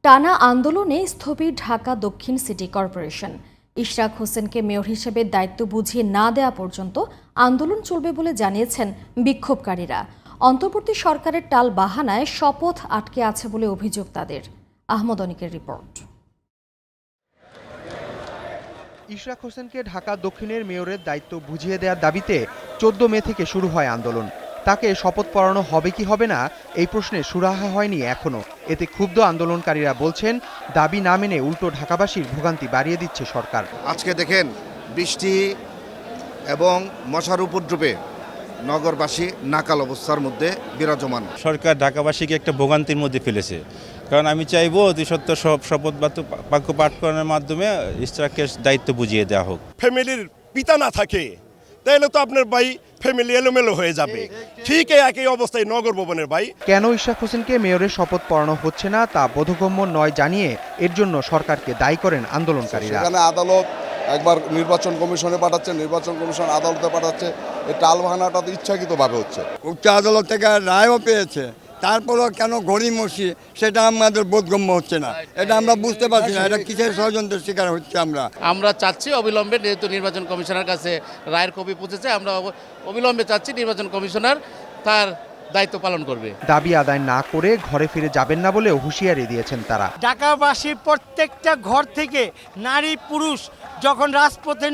টানা আন্দোলনে স্থবির ঢাকা দক্ষিণ সিটি কর্পোরেশন। ইশরাক হোসেনকে মেয়র হিসেবে দায়িত্ব বুঝিয়ে না দেয়া পর্যন্ত আন্দোলন চলবে বলে জানিয়েছেন বিক্ষোভকারীরা। অন্তর্বর্তী সরকারের টাল বাহানায় শপথ আটকে আছে বলে অভিযোগ তাদের। আহমদ অনিকের রিপোর্ট। ইশরাক হোসেনকে ঢাকা দক্ষিণের মেয়রের দায়িত্ব বুঝিয়ে দেওয়ার দাবিতে 14 মে থেকে শুরু হয় আন্দোলন। তাকে শপথ পড়ানো হবে কি হবে না এই প্রশ্নে সুরাহা হয়নি এখনো। এতে ক্ষুব্ধ আন্দোলনকারীরা বলছেন, দাবি না মেনে উল্টো ঢাকাবাসীর ভোগান্তি বাড়িয়ে দিচ্ছে সরকার। আজকে দেখেন বৃষ্টি এবং মশার উপদ্রবে নগরবাসী নাকাল অবস্থার মধ্যে বিরাজমান। সরকার ঢাকাবাসীকে একটা ভোগান্তির মধ্যে ফেলেছে। কারণ আমি চাইবো অতি সত্য শপথ বাক্য পাঠ করানোর মাধ্যমে ইশরাকের দায়িত্ব বুঝিয়ে দেওয়া হোক। ফ্যামিলির পিতা না থাকে তাহলে তো আপনার ভাই ফ্যামিলি এলোমেলো হয়ে যাবে। ঠিক একই অবস্থায় নগর ভবনের ভাই। কেন ইশরাক হোসেনকে মেয়রের শপথ পড়ানো হচ্ছে না তা বোধগম্য নয় জানিয়ে এর জন্য সরকারকে দায়ী করেন আন্দোলনকারীরা। সেখানে আদালত একবার নির্বাচন কমিশনে পাঠাচ্ছে, নির্বাচন কমিশন আদালতে পাঠাচ্ছে। এই টালবাহানাটা তো ইচ্ছাকৃতভাবে হচ্ছে। উচ্চ আদালত থেকে রায়ও পেয়েছে, তারপরেও কেন গড়িমসি সেটা আমাদের বোধগম্য হচ্ছে না। এটা আমরা বুঝতে পারছি না, এটা কিসের ষড়যন্ত্রের শিকার হচ্ছে। আমরা চাচ্ছি অবিলম্বে, যেহেতু নির্বাচন কমিশনার কাছে রায়ের কপি পৌঁছেছে, আমরা অবিলম্বে চাচ্ছি নির্বাচন কমিশনার তার দায়িত্ব পালন করবে। দাবি আদায় না করে ঘরে ফিরে যাবেন না বলেও হুঁশিয়ারি দিয়েছেন তারা। ঢাকাবাসীর প্রত্যেকটা ঘর থেকে নারী পুরুষ যখন রাজপথে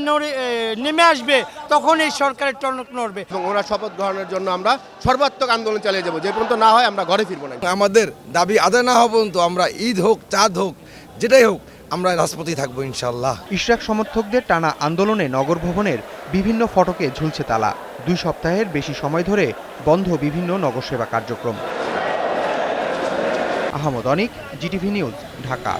নেমে আসবে তখন এই সরকারের টনক নড়বে। ওরা শপথ গ্রহণের জন্য আমরা সর্বাত্মক আন্দোলন চালিয়ে যাবো, যে পর্যন্ত না হয় আমরা ঘরে ফিরবো না। আমাদের দাবি আদায় না হওয়া পর্যন্ত আমরা ঈদ হোক, চাঁদ হোক, যেটাই হোক আমরা রাজপথেই থাকবো ইনশাল্লাহ। ইশরাক সমর্থকদের টানা আন্দোলনে নগর ভবনের বিভিন্ন ফটকে ঝুলছে তালা। 2 সপ্তাহের বেশি সময় ধরে বন্ধ বিভিন্ন নগর সেবা কার্যক্রম। আহমদ অনিক, জিটিভি নিউজ, ঢাকা।